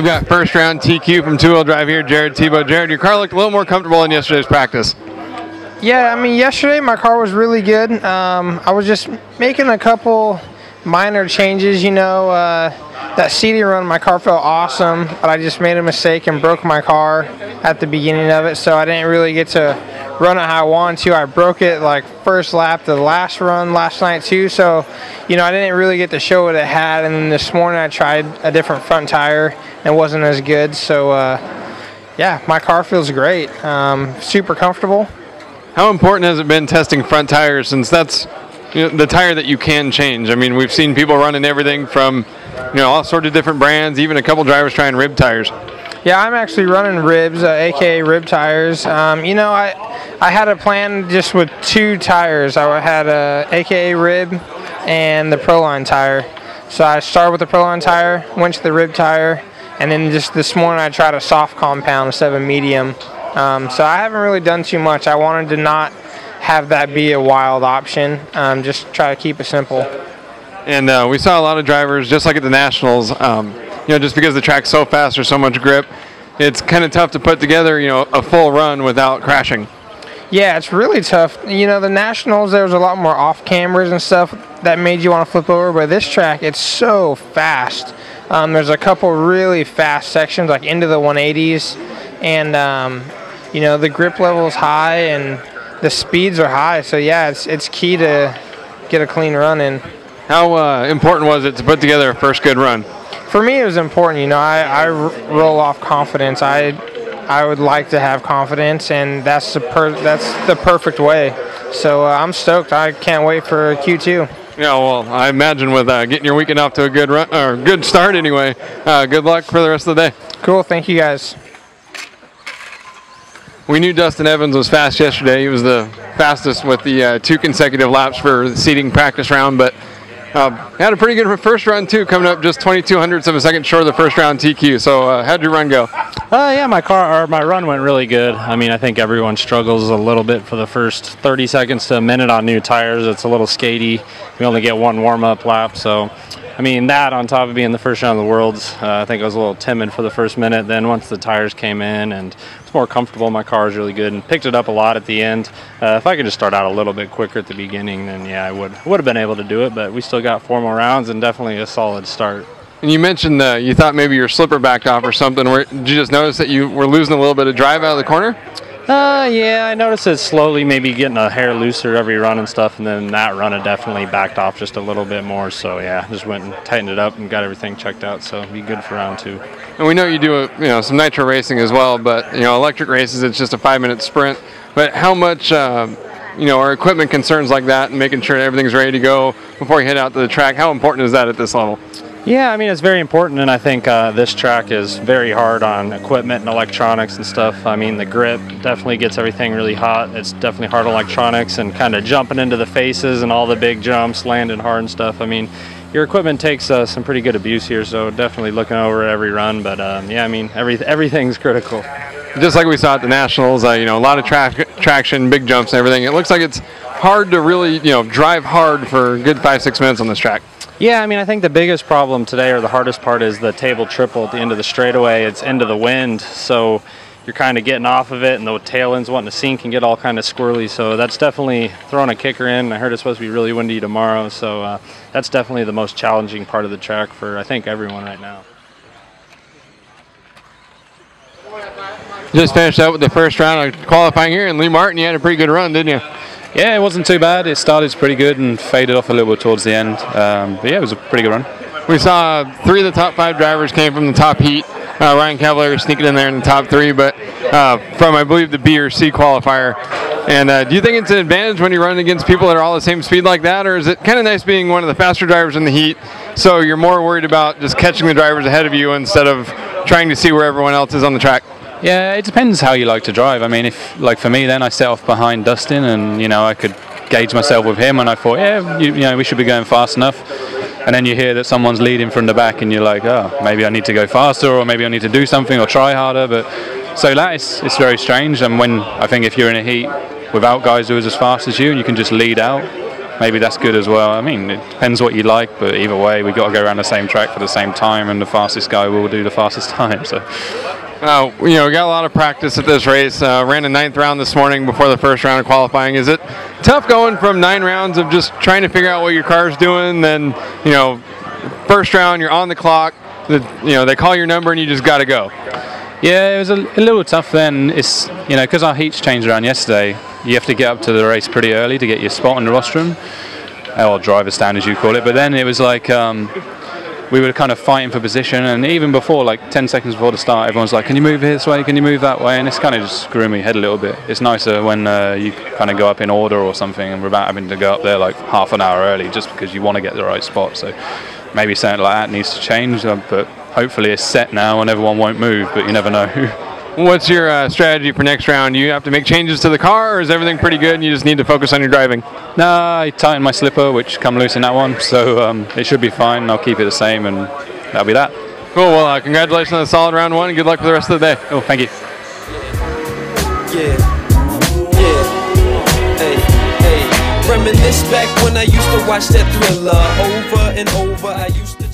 We've got first round TQ from two-wheel drive here, Tebo. Jared, your car looked a little more comfortable in yesterday's practice. Yeah, I mean, yesterday my car was really good. I was just making a couple minor changes, you know. That seating run, my car felt awesome, but I just made a mistake and broke my car at the beginning of it, so I didn't really get to run it how I wanted to. I broke it like first lap the last run last night too, so you know I didn't really get to show what it had. And then this morning I tried a different front tire and it wasn't as good. So yeah, my car feels great, super comfortable. How important has it been testing front tires, since that's the tire that you can change? I mean, we've seen people running everything from all sorts of different brands, even a couple drivers trying rib tires. Yeah, I'm actually running ribs, aka rib tires. I had a plan just with two tires. I had a aka rib and the Proline tire. So I started with the Proline tire, went to the rib tire, and then just this morning I tried a soft compound instead of a medium. So I haven't really done too much. I wanted to not have that be a wild option. Just try to keep it simple. And we saw a lot of drivers, just like at the Nationals, just because the track's so fast, there's so much grip, it's kind of tough to put together, a full run without crashing. Yeah, it's really tough. The Nationals, there was a lot more off cameras and stuff that made you want to flip over, but this track, it's so fast. There's a couple really fast sections, like into the 180s, and the grip level is high and the speeds are high. So yeah, it's key to get a clean run in. How important was it to put together a first good run? For me, it was important. I roll off confidence. I would like to have confidence, and that's the perfect way. So I'm stoked. I can't wait for Q2. Yeah, well, I imagine with getting your weekend off to a good run, or good start anyway. Good luck for the rest of the day. Cool. Thank you, guys. We knew Dustin Evans was fast yesterday. He was the fastest with the 2 consecutive laps for the seating practice round, but had a pretty good first round too, coming up just 0.02 of a second short of the first round TQ. So how'd your run go? Yeah, my run went really good. I mean, I think everyone struggles a little bit for the first 30 seconds to a minute on new tires. It's a little skatey. We only get one warm-up lap, so I mean, that on top of being the first round of the Worlds, I think I was a little timid for the first minute. Then once the tires came in and it's more comfortable, my car was really good and picked it up a lot at the end. If I could just start out a little bit quicker at the beginning, then yeah, I would have been able to do it. But we still got 4 more rounds and definitely a solid start. And you mentioned you thought maybe your slipper backed off or something. Did you just notice that you were losing a little bit of drive out of the corner? Yeah, I noticed it slowly maybe getting a hair looser every run and stuff, and then that run it definitely backed off just a little bit more. So yeah, just went and tightened it up and got everything checked out, so it'll be good for round 2. And we know you do some nitro racing as well, but electric races, it's just a 5-minute sprint. But how much are equipment concerns like that and making sure everything's ready to go before you head out to the track, how important is that at this level? Yeah, I mean, it's very important, and I think this track is very hard on equipment and electronics and stuff. I mean, the grip definitely gets everything really hot. It's definitely hard electronics and kind of jumping into the faces and all the big jumps, landing hard and stuff. I mean, your equipment takes some pretty good abuse here, so definitely looking over every run. But yeah, I mean, everything's critical. Just like we saw at the Nationals, a lot of traction, big jumps and everything. It looks like it's hard to really, drive hard for a good 5-6 minutes on this track. Yeah, I mean, I think the biggest problem today, or the hardest part, is the table triple at the end of the straightaway. It's into the wind, so you're kind of getting off of it, and the tail end's wanting to sink and get all kind of squirrely. So that's definitely throwing a kicker in. I heard it's supposed to be really windy tomorrow, so that's definitely the most challenging part of the track for, I think, everyone right now. Just finished up with the first round of qualifying here, and Lee Martin, you had a pretty good run, didn't you? Yeah, it wasn't too bad. It started pretty good and faded off a little bit towards the end. But yeah, it was a pretty good run. We saw 3 of the top 5 drivers came from the top heat. Ryan Cavalier sneaking in there in the top 3, but from, I believe, the B or C qualifier. And do you think it's an advantage when you run against people that are all the same speed like that, or is it kind of nice being one of the faster drivers in the heat, so you're more worried about just catching the drivers ahead of you instead of trying to see where everyone else is on the track? Yeah, it depends how you like to drive. I mean, if, like for me, then I set off behind Dustin, and I could gauge myself with him, and I thought, yeah, we should be going fast enough. And then you hear that someone's leading from the back, and you're like, oh, maybe I need to go faster, or maybe I need to do something or try harder. But so that it's very strange. And when I think if you're in a heat without guys who are as fast as you, and you can just lead out, maybe that's good as well. I mean, it depends what you like, but either way, we got to go around the same track for the same time, and the fastest guy will do the fastest time. So. We got a lot of practice at this race. Ran a 9th round this morning before the first round of qualifying. Is it tough going from 9 rounds of just trying to figure out what your car's doing? Then, first round you're on the clock. They call your number and you just got to go. Yeah, it was a little tough then. It's because our heats changed around yesterday. You have to get up to the race pretty early to get your spot on the rostrum, or driver stand as you call it. But then it was like. We were kind of fighting for position, and even before, like 10 seconds before the start, everyone's like, can you move this way, can you move that way, and it's kind of just screwing me head a little bit. It's nicer when you kind of go up in order or something, and without having to go up there like half an hour early just because you want to get the right spot. So maybe something like that needs to change, but hopefully it's set now and everyone won't move, but you never know. What's your strategy for next round? Do you have to make changes to the car, or is everything pretty good and you just need to focus on your driving? No, I tightened my slipper, which come loose in that one, so it should be fine. I'll keep it the same, and that'll be that. Cool. Well, congratulations on a solid round 1, and good luck for the rest of the day. Oh, thank you. Reminisce back when I used to watch that Thriller over and over. I used to